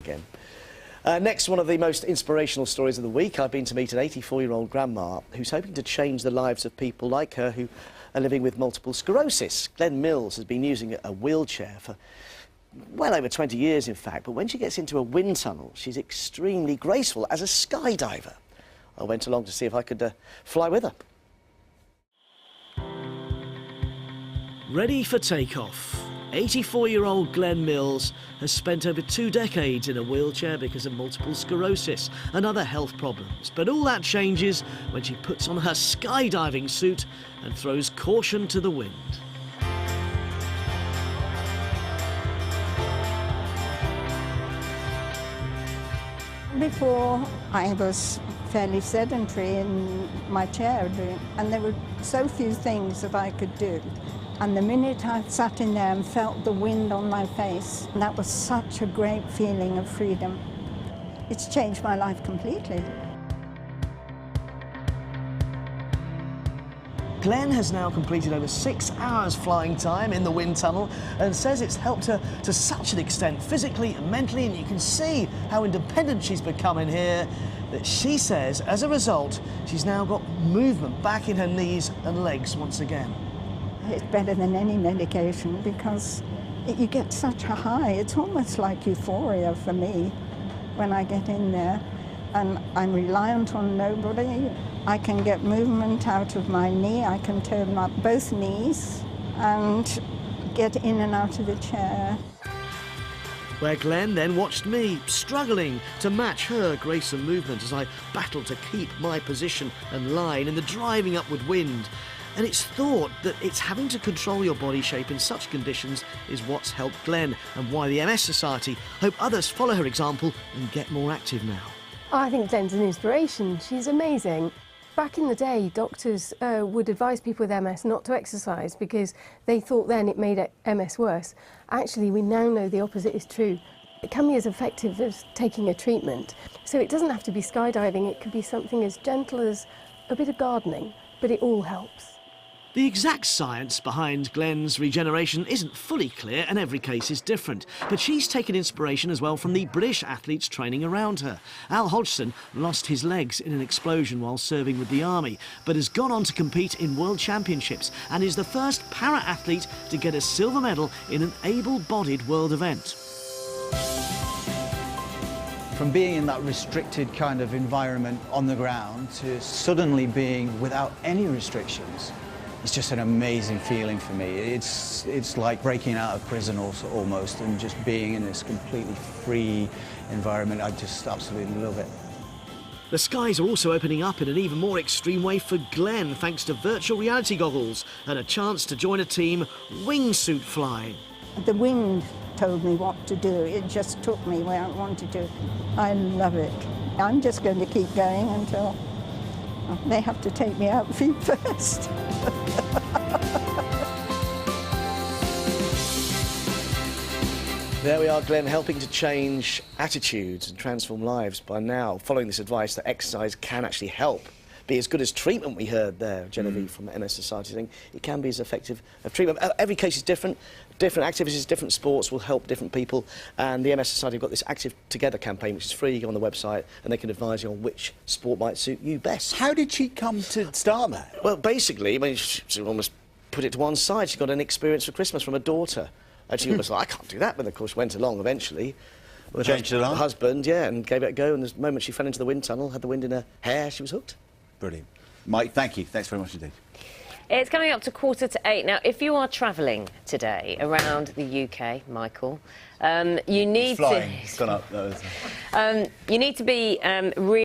again. Next, one of the most inspirational stories of the week. I've been to meet an 84-year-old grandma who's hoping to change the lives of people like her who are living with multiple sclerosis. Glenn Mills has been using a wheelchair for well over 20 years, in fact, but when she gets into a wind tunnel, she's extremely graceful as a skydiver. I went along to see if I could fly with her. Ready for takeoff. 84-year-old Glenn Mills has spent over 2 decades in a wheelchair because of multiple sclerosis and other health problems. But all that changes when she puts on her skydiving suit and throws caution to the wind. Before, I was fairly sedentary in my chair, and there were so few things that I could do. And the minute I sat in there and felt the wind on my face, that was such a great feeling of freedom. It's changed my life completely. Glenn has now completed over 6 hours flying time in the wind tunnel and says it's helped her to such an extent physically and mentally, and you can see how independent she's become in here, that she says as a result she's now got movement back in her knees and legs once again. It's better than any medication because you get such a high. It's almost like euphoria for me when I get in there, and I'm reliant on nobody. I can get movement out of my knee. I can turn up both knees and get in and out of the chair. Where Glenn then watched me, struggling to match her grace and movement as I battled to keep my position and line in the driving upward wind. And it's thought that it's having to control your body shape in such conditions is what's helped Glenn, and why the MS Society hope others follow her example and get more active now. I think Glenn's an inspiration. She's amazing. Back in the day, doctors would advise people with MS not to exercise because they thought then it made MS worse. Actually, we now know the opposite is true. It can be as effective as taking a treatment. So it doesn't have to be skydiving, it could be something as gentle as a bit of gardening, but it all helps. The exact science behind Glenn's regeneration isn't fully clear, and every case is different. But she's taken inspiration as well from the British athletes training around her. Al Hodgson lost his legs in an explosion while serving with the army, but has gone on to compete in World Championships and is the first para-athlete to get a silver medal in an able-bodied world event. From being in that restricted kind of environment on the ground to suddenly being without any restrictions, it's just an amazing feeling for me. It's like breaking out of prison also, almost, and just being in this completely free environment. I just absolutely love it. The skies are also opening up in an even more extreme way for Glenn, thanks to virtual reality goggles and a chance to join a team wingsuit flying. The wind told me what to do. It just took me where I wanted to. I love it. I'm just going to keep going until they have to take me out feet first. There we are, Glenn, helping to change attitudes and transform lives by now, following this advice that exercise can actually help. Be as good as treatment, we heard there, Genevieve from the MS Society saying it can be as effective as treatment. Every case is different. Different activities, different sports will help different people, and the MS Society have got this Active Together campaign, which is free. You go on the website and they can advise you on which sport might suit you best. How did she come to start that? Well, basically, I mean, she almost put it to one side. She got an experience for Christmas from her daughter. And she was like, I can't do that, but of course went along eventually. With Changed it on? her husband, yeah, and gave it a go, and the moment she fell into the wind tunnel, had the wind in her hair, she was hooked. Brilliant. Mike, thank you. Thanks very much indeed. It's coming up to 7:45 now. If you are travelling today around the UK, Michael, you need It's flying. to... It's gone up. you need to be really